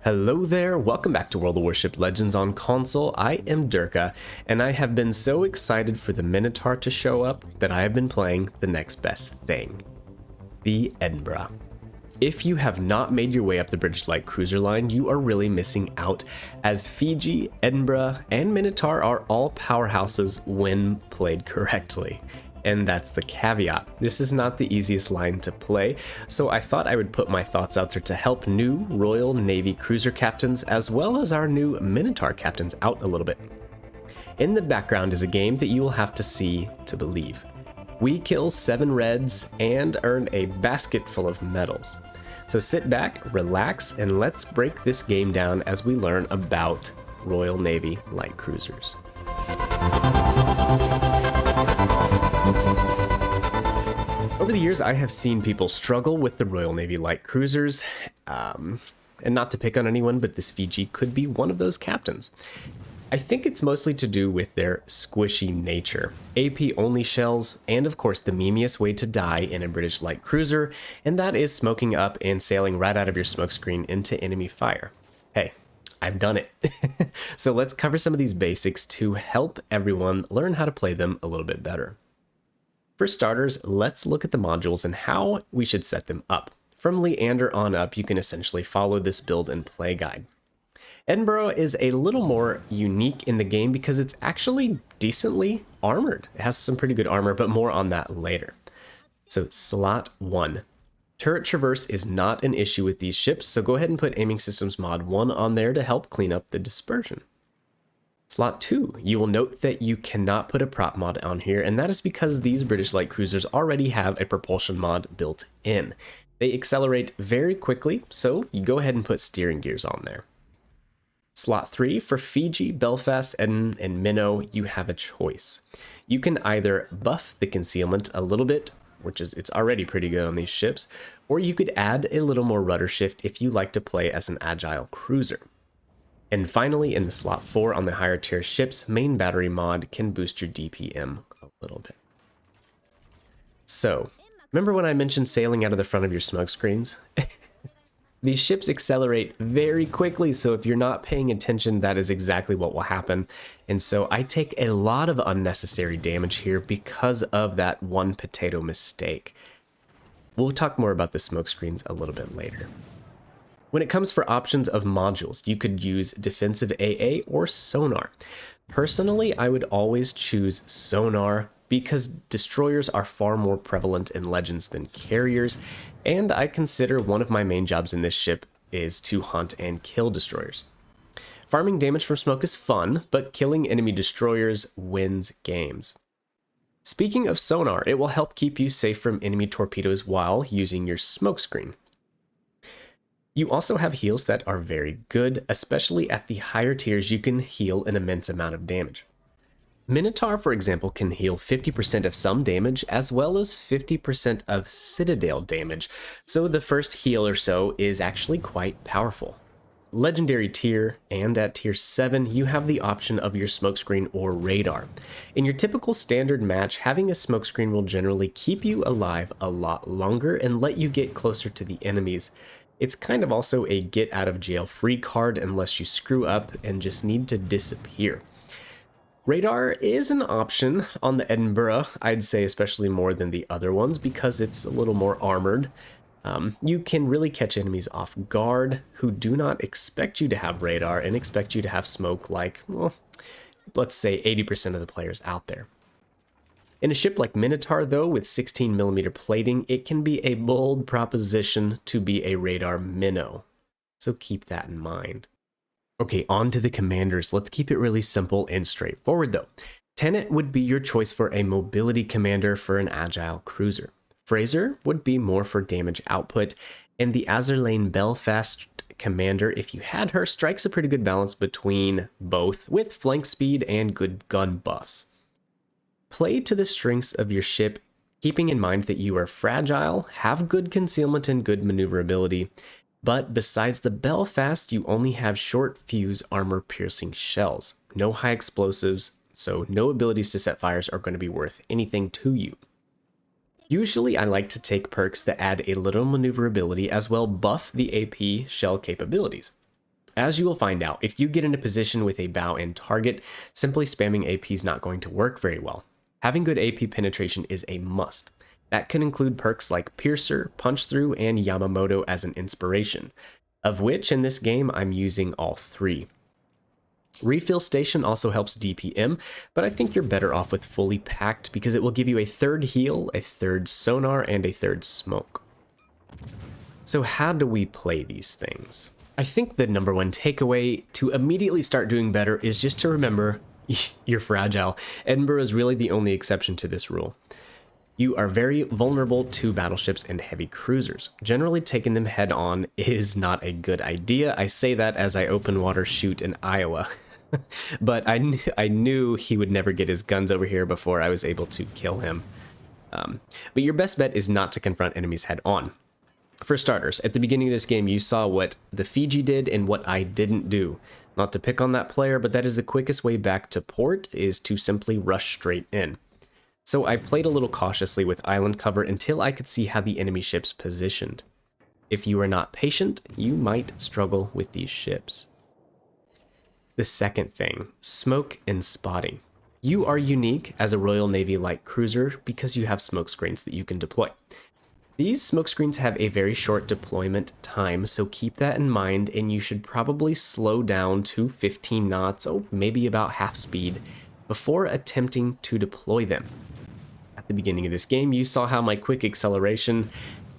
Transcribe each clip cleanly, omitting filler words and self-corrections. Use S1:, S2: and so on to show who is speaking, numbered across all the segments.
S1: Hello there, welcome back to World of Warship Legends on console. I am Derka, and I have been so excited for the Minotaur to show up that I have been playing the next best thing, the Edinburgh. If you have not made your way up the British light cruiser line, you are really missing out, as Fiji, Edinburgh, and Minotaur are all powerhouses when played correctly. And that's the caveat. This is not the easiest line to play, so I thought I would put my thoughts out there to help new Royal Navy cruiser captains as well as our new Minotaur captains out a little bit. In the background is a game that you will have to see to believe. We kill 7 reds and earn a basket full of medals. So sit back, relax, and let's break this game down as we learn about Royal Navy light cruisers. Over the years, I have seen people struggle with the Royal Navy light cruisers, and not to pick on anyone, but this Fiji could be one of those captains. I think it's mostly to do with their squishy nature, AP-only shells, and of course the memeiest way to die in a British light cruiser, and that is smoking up and sailing right out of your smokescreen into enemy fire. Hey, I've done it. So let's cover some of these basics to help everyone learn how to play them a little bit better. For starters, let's look at the modules and how we should set them up. From Leander on up, you can essentially follow this build and play guide. Edinburgh is a little more unique in the game because it's actually decently armored. It has some pretty good armor, but more on that later. So slot 1. Turret traverse is not an issue with these ships, so go ahead and put aiming systems mod 1 on there to help clean up the dispersion. Slot 2, you will note that you cannot put a prop mod on here, and that is because these British light cruisers already have a propulsion mod built in. They accelerate very quickly, so you go ahead and put Sterring Gears on there. Slot 3, for Fiji, Belfast, Edinburgh, and Minnow, you have a choice. You can either buff the concealment a little bit, which is it's already pretty good on these ships, or you could add a little more rudder shift if you like to play as an Agile cruiser. And finally, in the slot 4 on the higher tier ships, main battery mod can boost your DPM a little bit. So, remember when I mentioned sailing out of the front of your smoke screens? These ships accelerate very quickly, so if you're not paying attention, that is exactly what will happen. And so I take a lot of unnecessary damage here because of that one potato mistake. We'll talk more about the smoke screens a little bit later. When it comes for options of modules, you could use defensive AA or sonar. Personally, I would always choose sonar because destroyers are far more prevalent in Legends than carriers, and I consider one of my main jobs in this ship is to hunt and kill destroyers. Farming damage from smoke is fun, but killing enemy destroyers wins games. Speaking of sonar, it will help keep you safe from enemy torpedoes while using your smokescreen. You also have heals that are very good, especially at the higher tiers. You can heal an immense amount of damage. Minotaur, for example, can heal 50% of some damage as well as 50% of Citadel damage, so the first heal or so is actually quite powerful. Legendary tier, and at tier 7, you have the option of your smokescreen or radar. In your typical standard match, having a smokescreen will generally keep you alive a lot longer and let you get closer to the enemies. It's kind of also a get out of jail free card unless you screw up and just need to disappear. Radar is an option on the Edinburgh, I'd say especially more than the other ones because it's a little more armored. You can really catch enemies off guard who do not expect you to have radar and expect you to have smoke like, well, let's say 80% of the players out there. In a ship like Minotaur, though, with 16mm plating, it can be a bold proposition to be a radar minnow. So keep that in mind. Okay, on to the commanders. Let's keep it really simple and straightforward, though. Tenet would be your choice for a mobility commander for an Agile cruiser. Fraser would be more for damage output, and the Azerlane Belfast commander, if you had her, strikes a pretty good balance between both, with flank speed and good gun buffs. Play to the strengths of your ship, keeping in mind that you are fragile, have good concealment and good maneuverability, but besides the Belfast, you only have short fuse armor-piercing shells. No high explosives, so no abilities to set fires are going to be worth anything to you. Usually I like to take perks that add a little maneuverability as well buff the AP shell capabilities. As you will find out, if you get in a position with a bow and target, simply spamming AP is not going to work very well. Having good AP penetration is a must. That can include perks like Piercer, Punch Through, and Yamamoto as an inspiration, of which in this game I'm using all three. Refill Station also helps DPM, but I think you're better off with Fully Packed because it will give you a third heal, a third sonar, and a third smoke. So how do we play these things? I think the number one takeaway to immediately start doing better is just to remember you're fragile. Edinburgh is really the only exception to this rule. You are very vulnerable to battleships and heavy cruisers. Generally, taking them head on is not a good idea. I say that as I open water shoot in Iowa. But I knew he would never get his guns over here before I was able to kill him. But your best bet is not to confront enemies head on. For starters, at the beginning of this game, you saw what the Fiji did and what I didn't do. Not to pick on that player, but that is the quickest way back to port, is to simply rush straight in. So I played a little cautiously with island cover until I could see how the enemy ships positioned. If you are not patient, you might struggle with these ships. The second thing, smoke and spotting. You are unique as a Royal Navy light cruiser because you have smoke screens that you can deploy. These smoke screens have a very short deployment time, so keep that in mind, and you should probably slow down to 15 knots, or maybe about half speed, before attempting to deploy them. At the beginning of this game, you saw how my quick acceleration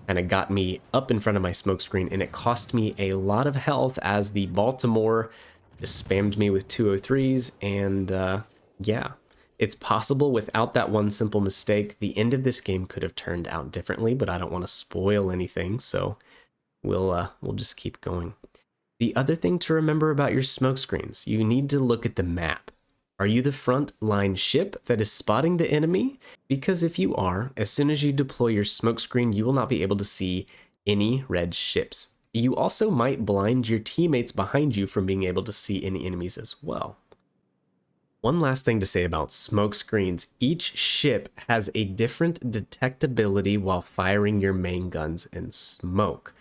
S1: kind of got me up in front of my smoke screen, and it cost me a lot of health as the Baltimore just spammed me with 203s, and yeah. It's possible without that one simple mistake, the end of this game could have turned out differently, but I don't want to spoil anything, so we'll just keep going. The other thing to remember about your smoke screens, you need to look at the map. Are you the front line ship that is spotting the enemy? Because if you are, as soon as you deploy your smoke screen, you will not be able to see any red ships. You also might blind your teammates behind you from being able to see any enemies as well. One last thing to say about smoke screens, each ship has a different detectability while firing your main guns in smoke.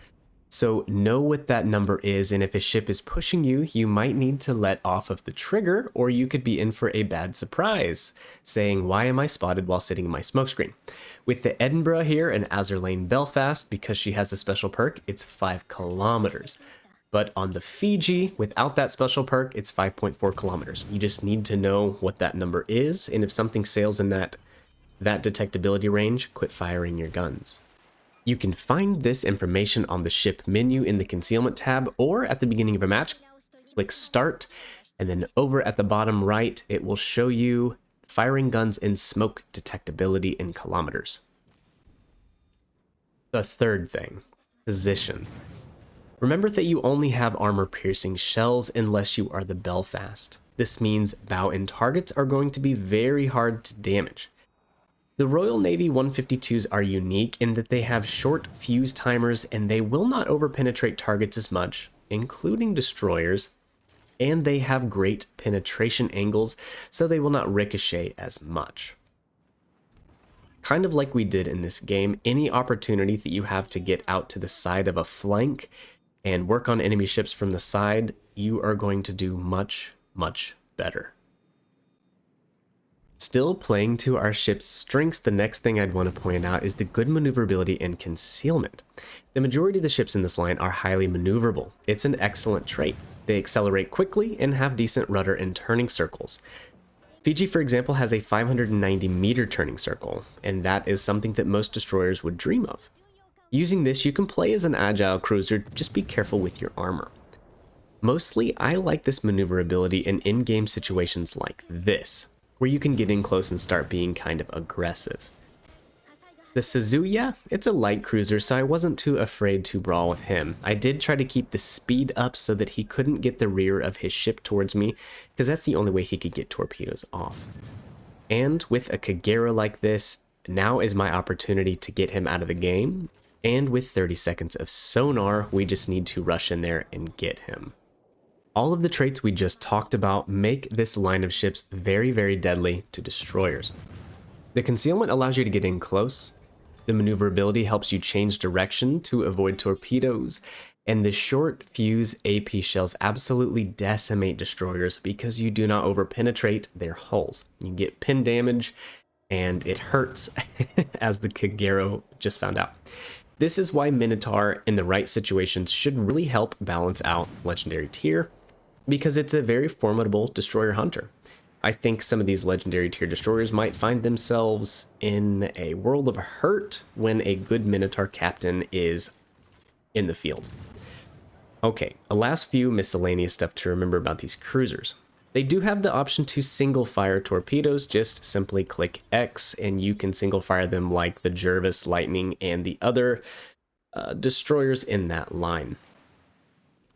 S1: So know what that number is, and if a ship is pushing you, you might need to let off of the trigger, or you could be in for a bad surprise, saying, why am I spotted while sitting in my smoke screen? With the Edinburgh here and Azur Lane Belfast, because she has a special perk, it's 5 kilometers. But on the Fiji, without that special perk, it's 5.4 kilometers. You just need to know what that number is, and if something sails in that detectability range, quit firing your guns. You can find this information on the ship menu in the concealment tab, or at the beginning of a match, click start, and then over at the bottom right, it will show you firing guns in smoke detectability in kilometers. The third thing, position. Remember that you only have armor-piercing shells unless you are the Belfast. This means bow and targets are going to be very hard to damage. The Royal Navy 152s are unique in that they have short fuse timers and they will not overpenetrate targets as much, including destroyers, and they have great penetration angles, so they will not ricochet as much. Kind of like we did in this game, any opportunity that you have to get out to the side of a flank and work on enemy ships from the side, you are going to do much, much better. Still playing to our ship's strengths, the next thing I'd want to point out is the good maneuverability and concealment. The majority of the ships in this line are highly maneuverable. It's an excellent trait. They accelerate quickly and have decent rudder and turning circles. Fiji, for example, has a 590 meter turning circle, and that is something that most destroyers would dream of. Using this, you can play as an agile cruiser, just be careful with your armor. Mostly, I like this maneuverability in in-game situations like this, where you can get in close and start being kind of aggressive. The Suzuya, it's a light cruiser, so I wasn't too afraid to brawl with him. I did try to keep the speed up so that he couldn't get the rear of his ship towards me, because that's the only way he could get torpedoes off. And with a Kagera like this, now is my opportunity to get him out of the game. And with 30 seconds of sonar, we just need to rush in there and get him. All of the traits we just talked about make this line of ships very, very deadly to destroyers. The concealment allows you to get in close. The maneuverability helps you change direction to avoid torpedoes. And the short fuse AP shells absolutely decimate destroyers because you do not overpenetrate their hulls. You get pin damage and it hurts, as the Kagero just found out. This is why Minotaur in the right situations should really help balance out legendary tier, because it's a very formidable destroyer hunter. I think some of these legendary tier destroyers might find themselves in a world of hurt when a good Minotaur captain is in the field. Okay, a last few miscellaneous stuff to remember about these cruisers. They do have the option to single fire torpedoes. Just simply click X and you can single fire them like the Jervis, Lightning, and the other destroyers in that line.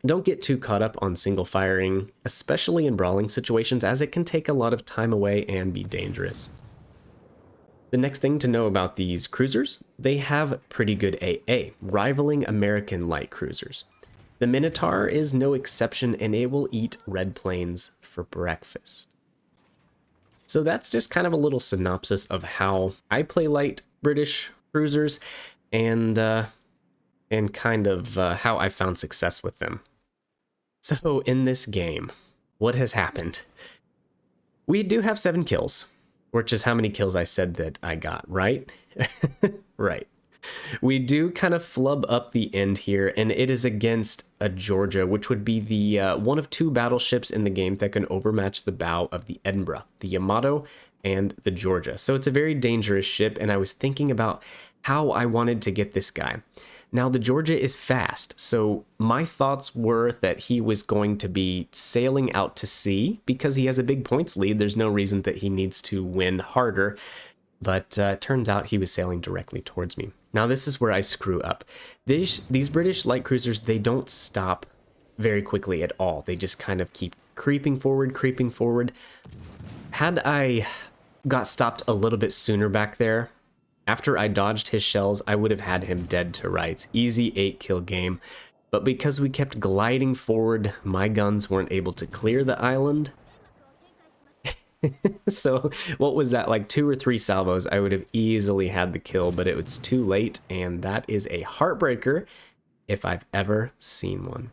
S1: Don't get too caught up on single firing, especially in brawling situations, as it can take a lot of time away and be dangerous. The next thing to know about these cruisers, they have pretty good AA, rivaling American light cruisers. The Minotaur is no exception, and it will eat red planes for breakfast. So that's just kind of a little synopsis of how I play light British cruisers and kind of how I found success with them. So in this game, what has happened? We do have 7 kills, which is how many kills I said that I got, right? Right. We do kind of flub up the end here, and it is against a Georgia, which would be the one of 2 battleships in the game that can overmatch the bow of the Edinburgh, the Yamato and the Georgia. So it's a very dangerous ship, and I was thinking about how I wanted to get this guy. Now, the Georgia is fast, so my thoughts were that he was going to be sailing out to sea because he has a big points lead. There's no reason that he needs to win harder, but turns out he was sailing directly towards me. Now, this is where I screw up. These British light cruisers, they don't stop very quickly at all. They just kind of keep creeping forward, creeping forward. Had I got stopped a little bit sooner back there, after I dodged his shells, I would have had him dead to rights. Easy 8-kill game. But because we kept gliding forward, my guns weren't able to clear the island. So what was that, like 2 or 3 salvos? I would have easily had the kill, but it was too late, and that is a heartbreaker if I've ever seen one.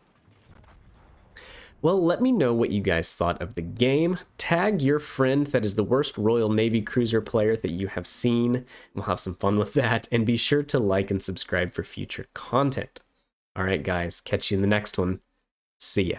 S1: Well, let me know what you guys thought of the game. Tag your friend that is the worst Royal Navy cruiser player that you have seen. We'll have some fun with that, and be sure to like and subscribe for future content. All right, guys, catch you in the next one. See ya.